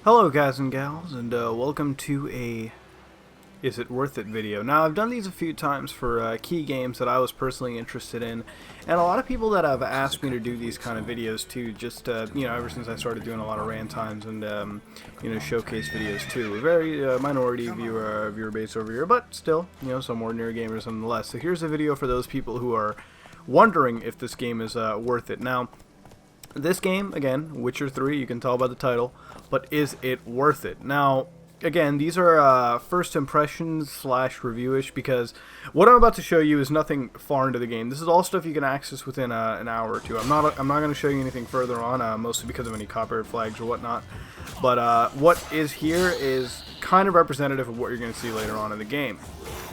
Hello guys and gals, and welcome to a Is It Worth It video. Now, I've done these a few times for key games that I was personally interested in, and a lot of people that have asked me to do these kind of videos too, just, ever since I started doing a lot of rant times and, showcase videos too. A very minority viewer base over here, but still, some ordinary gamers nonetheless. So here's a video for those people who are wondering if this game is worth it. Now, this game, again, Witcher 3, you can tell by the title, but is it worth it? Now, again, these are first impressions slash reviewish, because what I'm about to show you is nothing far into the game. This is all stuff you can access within an hour or two. I'm not going to show you anything further on, mostly because of any copyright flags or whatnot. But what is here is kind of representative of what you're going to see later on in the game,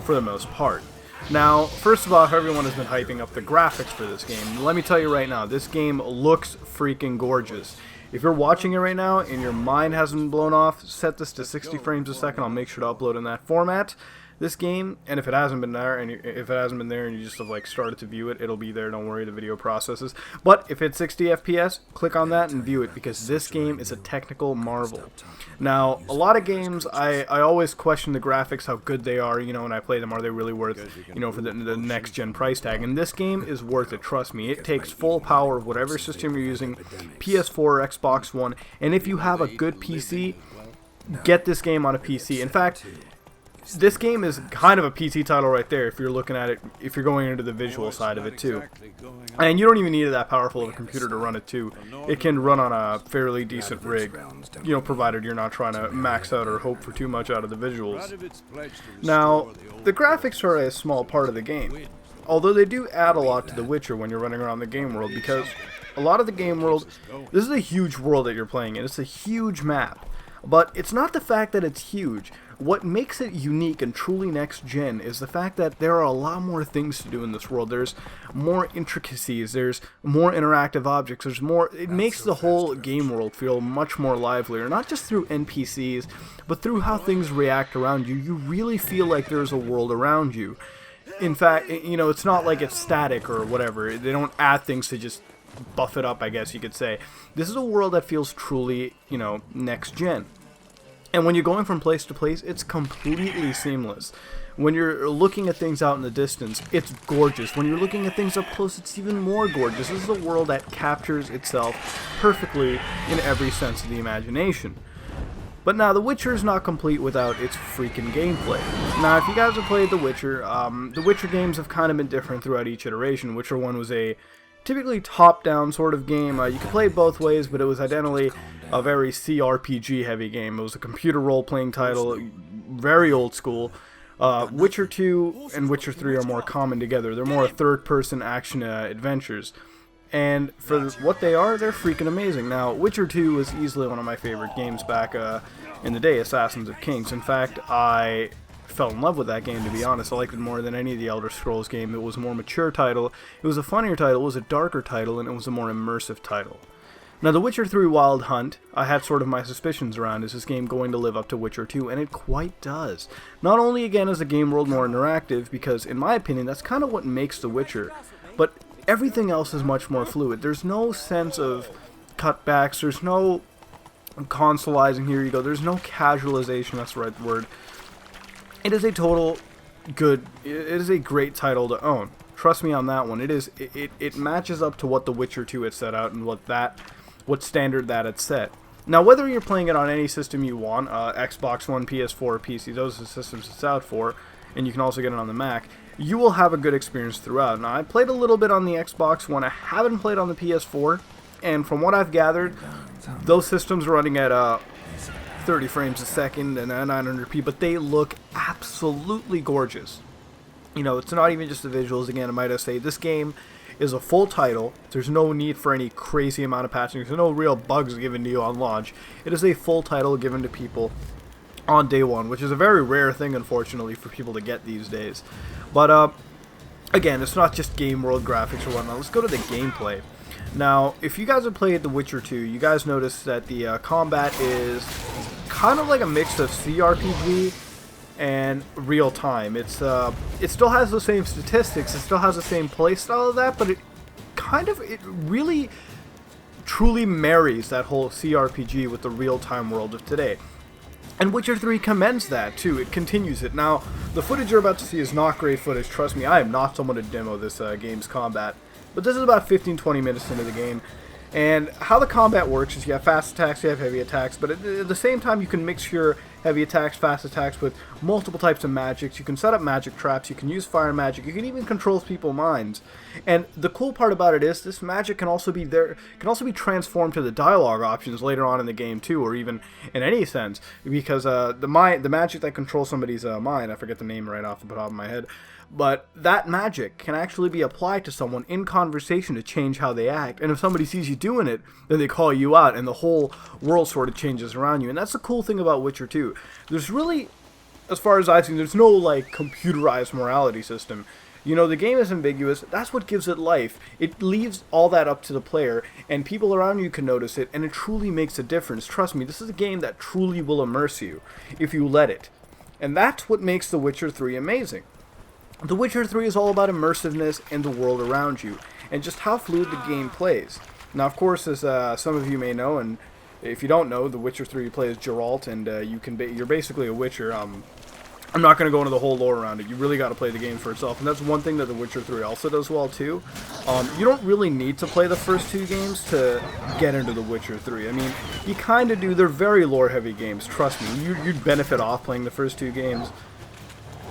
for the most part. Now, first of all, everyone has been hyping up the graphics for this game. Let me tell you right now, this game looks freaking gorgeous. If you're watching it right now and your mind hasn't been blown off, set this to 60 frames a second. I'll make sure to upload in that format. This game, and if it hasn't been there, and you just have started to view it, it'll be there. Don't worry, the video processes. But if it's 60 FPS, click on that and view it, because this game is a technical marvel. Now, a lot of games, I always question the graphics, how good they are. When I play them, are they really worth, for the next gen price tag? And this game is worth it. Trust me. It takes full power of whatever system you're using, PS4 or Xbox One. And if you have a good PC, get this game on a PC. In fact, this game is kind of a PC title right there if you're looking at it, if you're going into the visual side of it too. And you don't even need that powerful of a computer to run it too. It can run on a fairly decent rig, provided you're not trying to max out or hope for too much out of the visuals. Now, the graphics are a small part of the game, although they do add a lot to The Witcher when you're running around the game world, because a lot of the game world, this is a huge world that you're playing in. It's a huge map. But it's not the fact that it's huge. What makes it unique and truly next gen is the fact that there are a lot more things to do in this world. There's more intricacies, there's more interactive objects, there's more. It makes the whole game world feel much more livelier, not just through NPCs, but through how things react around you. You really feel like there's a world around you. In fact, it's not like it's static or whatever. They don't add things to just buff it up, I guess you could say. This is a world that feels truly, next gen. And when you're going from place to place, it's completely seamless. When you're looking at things out in the distance, it's gorgeous. When you're looking at things up close, it's even more gorgeous. This is a world that captures itself perfectly in every sense of the imagination. But now, The Witcher is not complete without its freaking gameplay. Now, if you guys have played The Witcher games have kind of been different throughout each iteration. Witcher 1 was a typically top-down sort of game. You could play it both ways, but it was identically a very CRPG-heavy game. It was a computer role-playing title, very old school. Witcher 2 and Witcher 3 are more common together. They're more third-person action adventures. And for what they are, they're freaking amazing. Now, Witcher 2 was easily one of my favorite games back in the day, Assassins of Kings. In fact, I fell in love with that game, to be honest. I liked it more than any of the Elder Scrolls game. It was a more mature title, it was a funnier title, it was a darker title, and it was a more immersive title. Now, The Witcher 3 Wild Hunt, I had sort of my suspicions around, is this game going to live up to Witcher 2, and it quite does. Not only, again, is the game world more interactive, because, in my opinion, that's kind of what makes The Witcher, but everything else is much more fluid. There's no sense of cutbacks, there's no consoleizing, here you go, there's no casualization, that's the right word. It is a it is a great title to own. Trust me on that one. It matches up to what The Witcher 2 had set out and what standard that it set. Now, whether you're playing it on any system you want, Xbox One, PS4, or PC, those are the systems it's out for, and you can also get it on the Mac, you will have a good experience throughout. Now, I played a little bit on the Xbox One. I haven't played on the PS4, and from what I've gathered, those systems are running at 30 frames a second and 900p, but they look absolutely gorgeous. It's not even just the visuals. Again, I might say this game is a full title. There's no need for any crazy amount of patching. There's no real bugs given to you on launch. It is a full title given to people on day one, which is a very rare thing, unfortunately, for people to get these days. But again, it's not just game world graphics or whatnot. Let's go to the gameplay. Now, if you guys have played The Witcher 2, you guys notice that the combat is kind of like a mix of CRPG and real time. It still has the same statistics, it still has the same playstyle of that, but it really truly marries that whole CRPG with the real-time world of today. And Witcher 3 commends that, too. It continues it. Now, the footage you're about to see is not great footage. Trust me, I am not someone to demo this game's combat. But this is about 15-20 minutes into the game. And how the combat works is you have fast attacks, you have heavy attacks, but at the same time you can mix your heavy attacks, fast attacks with multiple types of magics. You can set up magic traps, you can use fire magic, you can even control people's minds. And the cool part about it is this magic can also be transformed to the dialogue options later on in the game too, or even in any sense, because the magic that controls somebody's mind, I forget the name right off the top of my head, but that magic can actually be applied to someone in conversation to change how they act. And if somebody sees you doing it, then they call you out, and the whole world sort of changes around you. And that's the cool thing about Witcher 2. There's really, as far as I've seen, there's no, like, computerized morality system. You know, the game is ambiguous. That's what gives it life. It leaves all that up to the player, and people around you can notice it, and it truly makes a difference. Trust me, this is a game that truly will immerse you if you let it. And that's what makes The Witcher 3 amazing. The Witcher 3 is all about immersiveness in the world around you, and just how fluid the game plays. Now, of course, as some of you may know, and if you don't know, The Witcher 3 you play as Geralt, and you're basically a Witcher. I'm not going to go into the whole lore around it. You really got to play the game for itself, and that's one thing that The Witcher 3 also does well, too. You don't really need to play the first two games to get into The Witcher 3. I mean, you kind of do. They're very lore-heavy games, trust me. You'd benefit off playing the first two games.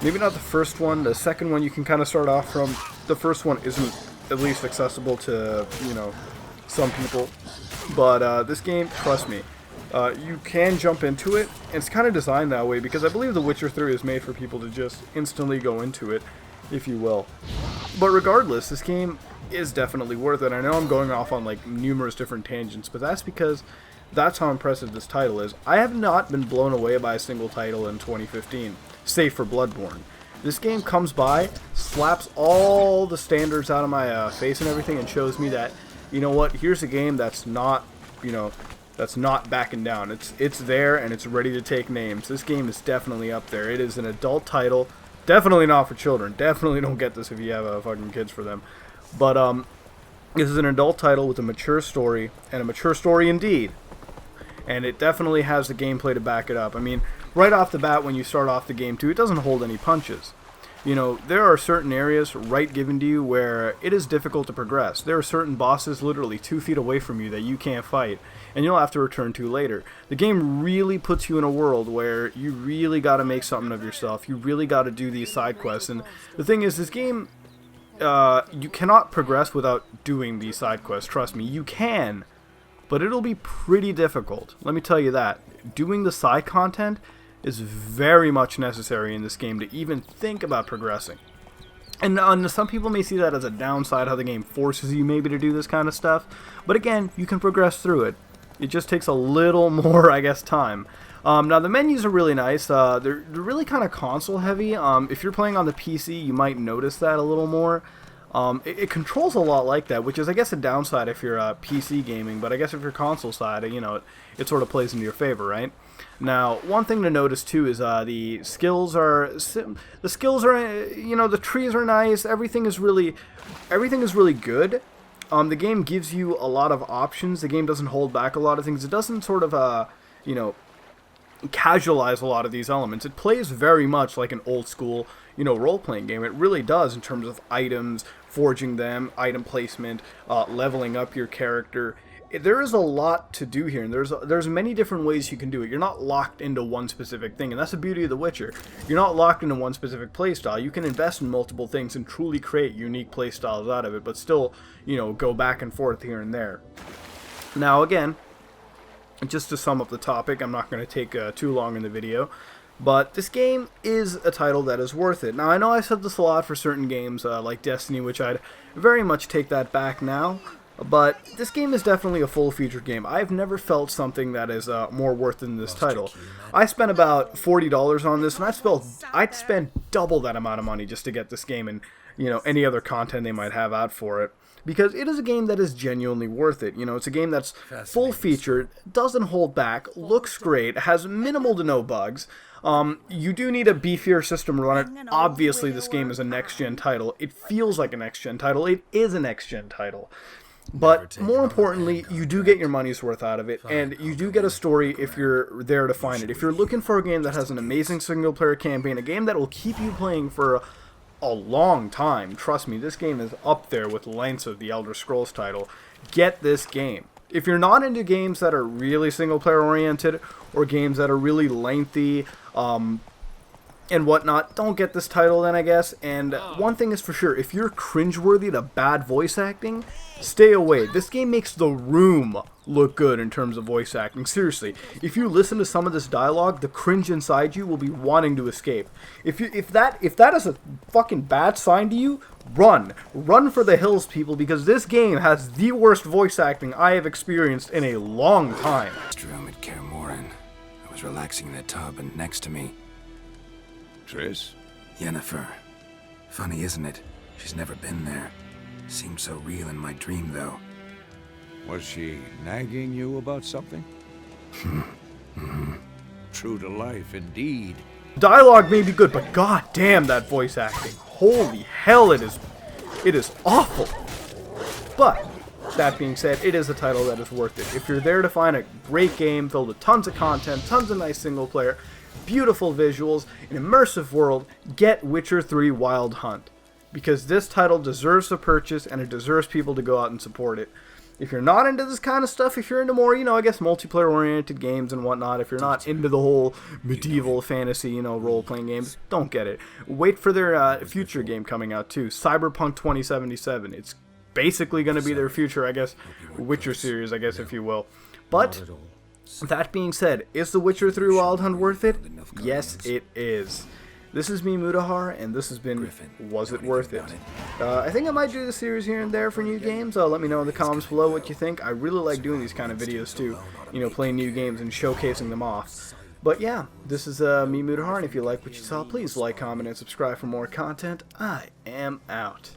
Maybe not the first one. The second one you can kind of start off from. The first one isn't at least accessible to, you know, some people. But this game, trust me, you can jump into it. It's kind of designed that way because I believe The Witcher 3 is made for people to just instantly go into it, if you will. But regardless, this game is definitely worth it. I know I'm going off on like numerous different tangents, but that's because that's how impressive this title is. I have not been blown away by a single title in 2015. Save for Bloodborne. This game comes by, slaps all the standards out of my face and everything, and shows me that, you know what, here's a game that's not, you know, that's not backing down. It's there, and it's ready to take names. This game is definitely up there. It is an adult title, definitely not for children. Definitely don't get this if you have fucking kids for them. But this is an adult title with a mature story, and a mature story indeed. And it definitely has the gameplay to back it up. I mean, right off the bat, when you start off the game too, it doesn't hold any punches. You know, there are certain areas right given to you where it is difficult to progress. There are certain bosses literally 2 feet away from you that you can't fight, and you'll have to return to later. The game really puts you in a world where you really got to make something of yourself. You really got to do these side quests. And the thing is, this game, you cannot progress without doing these side quests. Trust me, you can, but it'll be pretty difficult. Let me tell you that. Doing the side content is very much necessary in this game to even think about progressing. And some people may see that as a downside, how the game forces you maybe to do this kind of stuff. But again, you can progress through it. It just takes a little more, I guess, time. Now, the menus are really nice. They're really kind of console heavy. If you're playing on the PC, you might notice that a little more. It controls a lot like that, which is, I guess, a downside if you're PC gaming, but I guess if you're console side, you know, it sort of plays into your favor, right? Now, one thing to notice too is the skills are, you know, the trees are nice. Everything is really good. The game gives you a lot of options. The game doesn't hold back a lot of things. It doesn't sort of, you know, casualize a lot of these elements. It plays very much like an old school, you know, role-playing game. It really does in terms of items, forging them, item placement, leveling up your character. There is a lot to do here, and there's many different ways you can do it. You're not locked into one specific thing, and that's the beauty of The Witcher. You're not locked into one specific playstyle. You can invest in multiple things and truly create unique playstyles out of it, but still, you know, go back and forth here and there. Now, again, just to sum up the topic, I'm not going to take too long in the video, but this game is a title that is worth it. Now, I know I said this a lot for certain games like Destiny, which I'd very much take that back now, but this game is definitely a full-featured game. I've never felt something that is more worth than this title. I spent about $40 on this, and I'd spend double that amount of money just to get this game and, you know, any other content they might have out for it. Because it is a game that is genuinely worth it. You know, it's a game that's full-featured, doesn't hold back, looks great, has minimal to no bugs. You do need a beefier system to run it. Obviously, this game is a next-gen title. It feels like a next-gen title. It is a next-gen title. But more importantly, you do get your money's worth out of it, and you do get a story if you're there to find it. If you're looking for a game that has an amazing single-player campaign, a game that will keep you playing for a long time, trust me, this game is up there with lengths of the Elder Scrolls title. Get this game. If you're not into games that are really single-player oriented, or games that are really lengthy, and whatnot, don't get this title then, I guess. And one thing is for sure, if you're cringeworthy to bad voice acting, stay away. This game makes The Room look good in terms of voice acting. Seriously, if you listen to some of this dialogue, the cringe inside you will be wanting to escape. If that is a fucking bad sign to you, run for the hills, people, because this game has the worst voice acting I have experienced in a long time. Room at Kaer Morhen. I was relaxing in the tub, and next to me, Triss? Yennefer. Funny, isn't it? She's never been there. Seemed so real in my dream, though. Was she nagging you about something? True to life, indeed. Dialogue may be good, but god damn that voice acting. Holy hell, it is awful. But that being said, it is a title that is worth it. If you're there to find a great game filled with tons of content, tons of nice single player, beautiful visuals, an immersive world, get Witcher 3 Wild Hunt. Because this title deserves a purchase, and it deserves people to go out and support it. If you're not into this kind of stuff, if you're into more, I guess multiplayer-oriented games and whatnot, if you're not into the whole medieval fantasy, role-playing games, don't get it. Wait for their future game coming out, too. Cyberpunk 2077. It's basically going to be their future, I guess, Witcher series, I guess, if you will. But that being said, is The Witcher 3 Wild Hunt worth it? Yes, it is. This is me, Mudahar, and this has been Was It Worth It? I think I might do this series here and there for new games. Let me know in the comments below what you think. I really like doing these kind of videos too, playing new games and showcasing them off. But yeah, this is me, Mudahar, and if you like what you saw, please like, comment, and subscribe for more content. I am out.